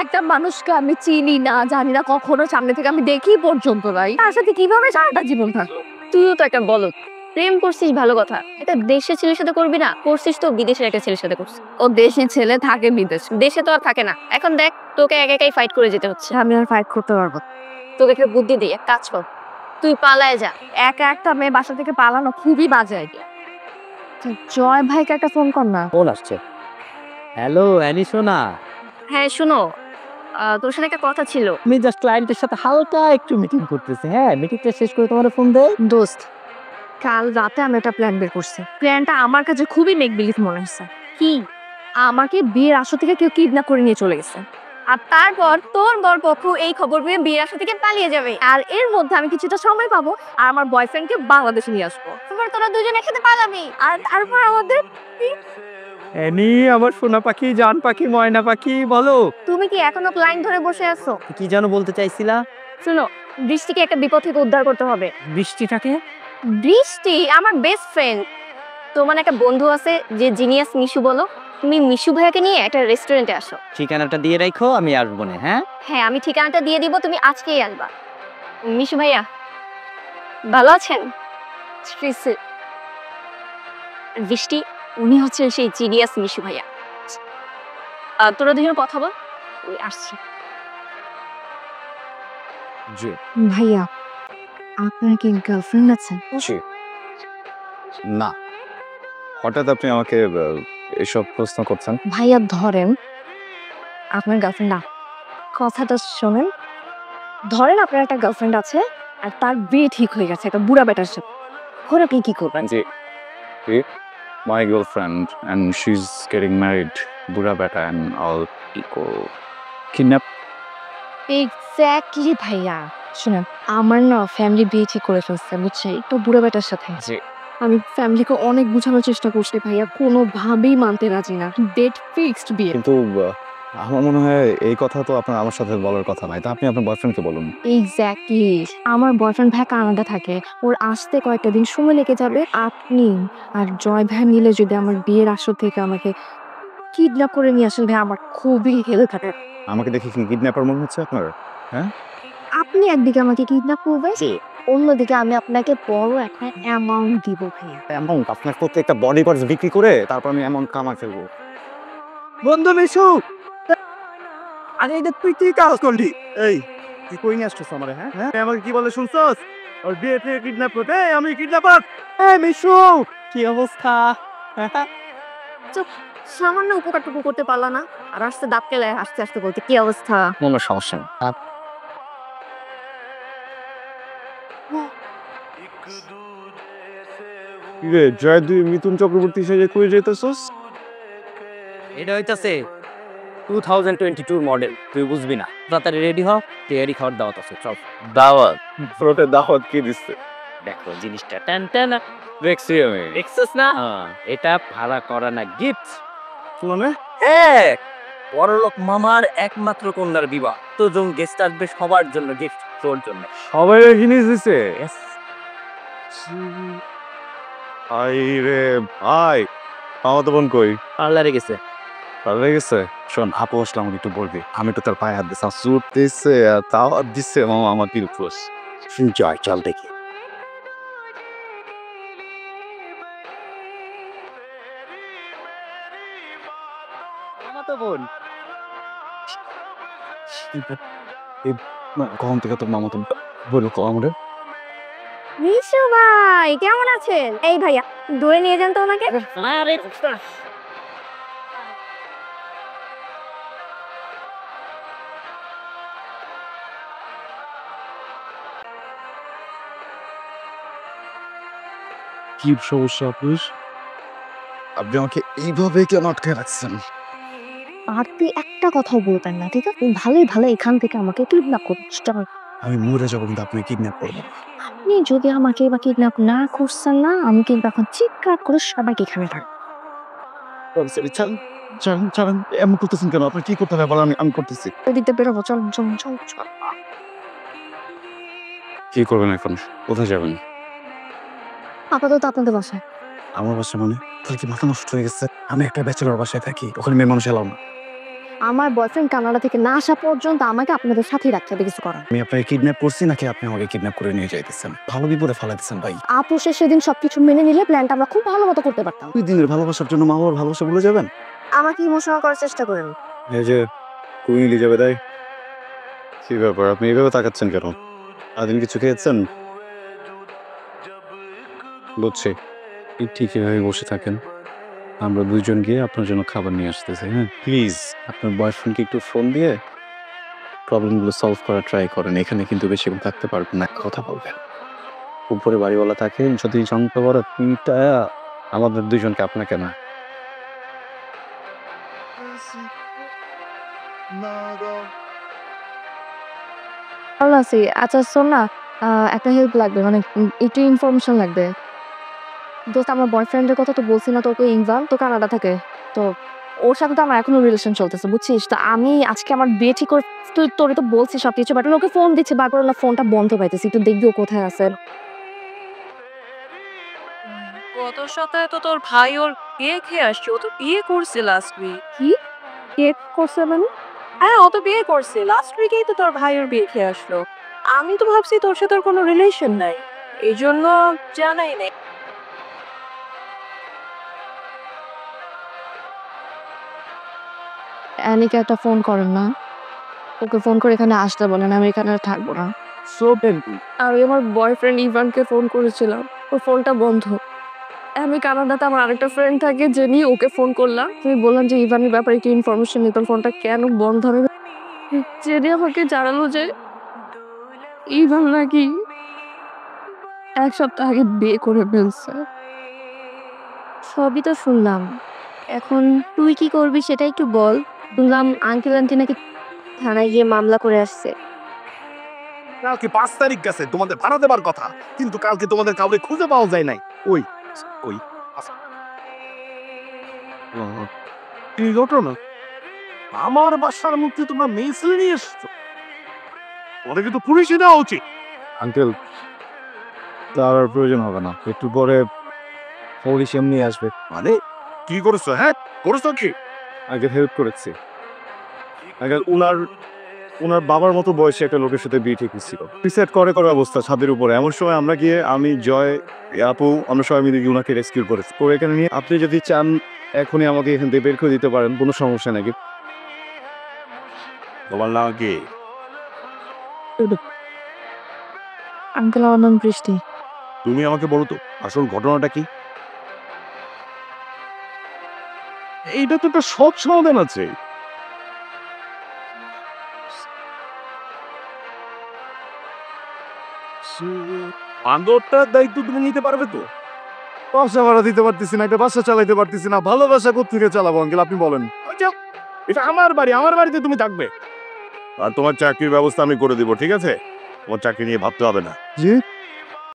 একটা মানুষকে আমি চিনি না, জানি না, কখনো সামনে থেকে আমি দেখি পর্যন্ত নাই, তার সাথে কিভাবে সারাটা জীবন থাকবো? তুইও তো একটা বলদ। প্রেম করছিস ভালো কথা, এটা দেশের ছেলের সাথে করবি না, করছিস তো বিদেশের একটা ছেলের সাথে করছিস। ও দেশের ছেলে থাকে বিদেশে। দেশে তো আর থাকে না। এখন দেখ তোকে একা একাই ফাইট করে যেতে হচ্ছে। আমি আর ফাইট করতে পারবো না। তোকে একটা বুদ্ধি দিই, এক কাজ কর, তুই পালায় যা। একা একটা মেয়ে বাসা থেকে পালানো খুবই বাজে আইডিয়া। জয় ভাইকে একটা ফোন কর না। ফোন আসছে। হ্যালো অ্যানি সোনা, হ্যাঁ শোনো, তোর সাথে একটা কথা ছিল। আমি জাস্ট ক্লায়েন্টের সাথে হালকা একটু মিটিং করতেছি। হ্যাঁ, মিটিংটা শেষ করে তোমার ফোন দেয়। দোস্ত, কাল রাতে আমি একটা প্ল্যান বের করছি। প্ল্যানটা আমার কাছে খুবই মেক বিলিভ মনে হচ্ছে। কি? আমাকে বিয়ের আসর থেকে কেউ কিডন্যাপ করে নিয়ে চলে গেছে। আর তারপর তোর বরপক্ষ এই খবর পেয়ে বিয়ের আসর থেকে পালিয়ে যাবে। আর এর মধ্যে আমি কিছুটা সময় পাবো আর আমার বয়ফ্রেন্ডকে বাংলাদেশে নিয়ে আসবো। তারপর তোরা দুজন একসাথে পালাবি। আর তারপর আমাদের অ্যানি আমার সোনা পাখি, জান পাখি, ময়না পাখি, বলো তুমি কি এখনো লাইন ধরে বসে আছো? কি যেন বলতে চাইছিলা? শোনো, বৃষ্টিকে একটা বিপদ থেকে উদ্ধার করতে হবে। বৃষ্টিটাকে? বৃষ্টি আমার বেস্ট ফ্রেন্ড। তোমার একটা বন্ধু আছে যে জিনিয়াস মিশু বলো, তুমি মিশু ভাইয়াকে নিয়ে একটা রেস্টুরেন্টে আসো। ঠিকানাটা দিয়ে রাখো, আমি আসবো না। হ্যাঁ হ্যাঁ আমি ঠিকানাটা দিয়ে দিব, তুমি আজকেই আসবা। মিশু ভাইয়া ভালো আছেন? বৃষ্টি, উনি হচ্ছেন সেই জিনিয়াস মিশু ভাইয়া। তোরা দুজন কথা বল, আমি আসছি। জি ভাইয়া, আপনার কি গার্লফ্রেন্ড আছে? জি না, হঠাৎ আপনি আমাকে এসব প্রশ্ন করছেন? ভাইয়া ধরেন আপনার গার্লফ্রেন্ড না, কথাটা শোনেন। ধরেন আপনার একটা গার্লফ্রেন্ড আছে আর তার বিয়ে ঠিক হয়ে গেছে একটা বুড়া বেটার সাথে। এখন আপনি কি করবেন? জি, my girlfriend and she is getting married, বুড়া বেটা অ্যান্ড অল কিডন্যাপ। এক্স্যাক্টলি ভাইয়া। শুনেন, আমার না ফ্যামিলি বিয়ে ঠিক করে ফেলছে বুঝছেন, তো বুড়া বেটার সাথে। জি আমি ফ্যামিলিকে অনেক বোঝানোর চেষ্টা করছি ভাইয়া, কোনোভাবেই মানতে রাজি না। ডেট ফিক্সড বিয়ে। কিন্তু আমার মনে হয় এই কথা তো আপনার আমার সাথে বলার কথা নয়, তা আপনি আপনার বয়ফ্রেন্ডকে বলুন। এক্স্যাক্টলি, আমার বয়ফ্রেন্ড ভাই কানাডা থাকে, ওর আসতে কয়েকটা দিন সময় লেগে যাবে। আপনি আর জয় ভাই মিলে যদি আমার বিয়ের আসর থেকে আমাকে কিডন্যাপ করে নিয়ে আসেন ভাই, আমার খুবই হেল্প থাকে। আমাকে দেখে কি কিডন্যাপার মনে হচ্ছে আপনার? আপনি একদিকে আমাকে কিডন্যাপ করবেন, অন্যদিকে আমি আপনাকে বড় একটা অ্যামাউন্ট দিব ভাইয়া। অ্যামাউন্ট? আপনার প্রত্যেকটা বডি পার্টস বিক্রি করে তারপর আমি অ্যামাউন্ট কামাই ফেলবো। বন্ধু মিশু, আরে এটা তুই কি কাজ করলি? এই তুই কই নিয়ে আসছিস আমারে? হ্যাঁ হ্যাঁ, আমাকে কি বলে শুনছস? ওর বিয়ে থেকে কিডন্যাপ করতে? আমি কিডন্যাপার? এই মিশু, কি অবস্থা? সামান্য উপকারটুকু করতে পারলা না, আর আসতে দাঁত কেলে আস্তে আস্তে বলতে কি অবস্থা। কোনো সমস্যা নেই। কি রে জয়, তুই মিথুন চক্রবর্তী সেজে কই যেতেছস? এটা হইতাছে 2022 মডেল, তুই বুঝবি না। তাড়াতাড়ি রেডি হ, তেয়ারি খাওয়ার দাওয়াত আছে। চল। দাওয়াত? ফ্রোটে দাওয়াত কি দিচ্ছে? দেখো জিনিসটা টান টান। দেখছি আমি। দেখছিস না? এটা ভাড়া করা না, গিফট। মানে হ্যাঁ, বড়লোক মামার একমাত্র কন্যার বিবাহ, তো জন গেস্ট আসবে সবার জন্য গিফট, তোর জন্য। সবাই জিনিস দিছে? আই রে ভাই, আমার তো বোন কই? পার্লারে গেছে। ভালো গেছে। শোন, আপু আসলে আমাকে একটু বলবি, আমি তো তার পায়ে হাত দিচ্ছি, স্যুট দিচ্ছে তাও দিচ্ছে মামা আমার দিল খুশ। জয়, চল দেখি। মামা তো বোন। কখন থেকে তোর মামা তো বললো আমাদের? মিশু ভাই কেমন আছেন? এই ভাইয়া দূরে নিয়ে যান তো ওনাকে। আরে কি সমস্যা আপনার? আপনি আমাকে এইভাবে কেন আটকে রাখছেন? আর তুই একটা কথাও বলতেন না, ঠিক আছে? ভালোই ভালো এখান থেকে আমাকে কিডন্যাপ করছিস। আমি মরে যাবো কিন্তু আপনি কিডন্যাপ করবেন। আপনি যদি আমাকে এবার কিডন্যাপ না করছেন না, আমি কিন্তু এখন চিৎকার করে সবাইকে এখানে থাকবো। চালান এমন করতেছেন কেন? আপনার কি করতে হবে বলেন, আমি করতেছি। দিতে বেরোবো, চল চল চল চল। কি করবেন এখন? কোথায় যাবেন? আপাতত আপনাদের বাসায়। আমার বাসা মানে? তাহলে কি মাথা নষ্ট হয়ে গেছে? আমি একটা ব্যাচেলর বাসায় থাকি, ওখানে মেয়ে মানুষ এলাও না। আমার বয়ফ্রেন্ড কানাডা থেকে না আসা পর্যন্ত আমাকে আপনাদের সাথেই রাখতে হবে, কিছু করার। আমি আপনাকে কিডন্যাপ করছি নাকি আপনি আমাকে কিডন্যাপ করে নিয়ে যাইতেছেন? ভালো বিপদে ফালাইতেছেন ভাই। আপোষে সেদিন সবকিছু মেনে নিলে প্ল্যানটা আমরা খুব ভালো মতো করতে পারতাম। 2 দিনের ভালোবাসার জন্য মা বাবার ভালোবাসা ভুলে যাবেন? আমাকে ইমোশনাল করার চেষ্টা করেন। এই যে কুইন এলিজাবেথ, কি ব্যাপার, আপনি এইভাবে তাকাচ্ছেন কেন? সারাদিন কিছু খেয়েছেন? বুঝছি, ঠিক এভাবে বসে থাকেন, আমরা দুইজন গিয়ে আপনার জন্য খাবার নিয়ে আসতেছি। হ্যাঁ, প্লিজ আপনার বয়ফ্রেন্ডকে একটু ফোন দিয়ে প্রবলেমগুলো সলভ করার ট্রাই করেন। এখানে কিন্তু বেশিক্ষণ থাকতে পারবেন না, কথা বলবেন। উপরে বাড়িওয়ালা থাকেন, যদি সংখ্যা বড় তিনটা আমাদের দুইজনকে, আপনাকে না। ভালো আছি। আচ্ছা শোন না, একটা হেল্প লাগবে, মানে একটু ইনফরমেশন লাগবে। দোস্ত, আমার বয়ফ্রেন্ডের কথা তো বলছি না তোকে, ইনভান তো কানাডা থাকে। তো ওর সাথে তো আমার এখনো রিলেশন চলতেছে, বুঝছিস? তো আমি আজকে আমার বিয়ে ঠিক করে, তুই তোরে তো বলছি সবকিছু, বাট ওকে ফোন দিচ্ছি বারবার, না ফোনটা বন্ধ পাইতেছি। একটু দেখবি ও কোথায় আছে। গত সপ্তাহে তো তোর ভাই ওর বিয়ে খেয়ে আসছে। ও তো বিয়ে করছে লাস্ট উইক। কি কেক করছে মানে? হ্যাঁ, ও তো বিয়ে করছে লাস্ট উইকেই তো তোর ভাই ওর বিয়ে খেয়ে আসলো। আমি তো ভাবছি তোর সাথে ওর কোনো রিলেশন নাই, এই জন্য জানাই নাই। অ্যানিকে একটা ফোন করেন না, ওকে ফোন করে এখানে আসতে বলেন, আমি এখানে আর থাকবো না। আমি আমার বয়ফ্রেন্ড ইভানকে ফোন করেছিলাম, ওর ফোনটা বন্ধ। আমি কানাডাতে আমার আরেকটা ফ্রেন্ড থাকে, যে নিয়ে ওকে ফোন করলাম। তুমি বললাম যে ইভানের ব্যাপারে একটু ইনফরমেশন নিতে, ফোনটা কেন বন্ধ হবে। জেনে আমাকে জানালো যে ইভান নাকি 1 সপ্তাহ আগে বিয়ে করে ফেলছে। সবই তো শুনলাম, এখন তুই কি করবি সেটা একটু বল। শুনলাম আঙ্কেল আন্টি নাকি থানায় গিয়ে মামলা করে আসছে। কালকে 5 তারিখ গেছে তোমাদের ভাড়া দেবার কথা, কিন্তু কালকে তোমাদের কাউকে খুঁজে পাওয়া যায় নাই। ওই ওই কি ঘটনা? আমার বাসার মধ্যে তোমরা মেয়ে ছেলে নিয়ে এসছো, ওদেরকে তো পুলিশে দেওয়া উচিত। আঙ্কেল, তার আর প্রয়োজন হবে না, একটু পরে পুলিশ এমনি আসবে। মানে কি করেছো? হ্যাঁ করেছো কি? আগে হেল্প করেছি। আগে ওনার বাবার মতো বয়সে একটা লোকের সাথে বিয়ে ঠিক ছিল, রিসেট করে অবস্থা ছাদের উপরে। এমন সময় আমরা গিয়ে, আমি, জয়, আপু, আমরা সবাই মিলে গিয়ে ওনাকে রেস্কিউ করেছি। করে এখানে নিয়ে, আপনি যদি চান এখনই আমাকে এখান থেকে বের করে দিতে পারেন, কোনো সমস্যা নাকি। তোমার নাম কি? আঙ্কেল, আমার নাম বৃষ্টি। তুমি আমাকে বলো তো আসল ঘটনাটা কি? এইটা তো একটা সব সমাধান আছে। বান্দরটার দায়িত্ব তুমি নিতে পারবে তো? বাসা ভাড়া দিতে পারতেছি না, একটা বাসা চালাইতে পারতেছি না, ভালোবাসা কোত্থেকে চালাবো আঙ্কেল আপনি বলেন। এটা আমার বাড়ি, আমার বাড়িতে তুমি থাকবে। আর তোমার চাকরির ব্যবস্থা আমি করে দিব, ঠিক আছে? তোমার চাকরি নিয়ে ভাবতে হবে না। জি,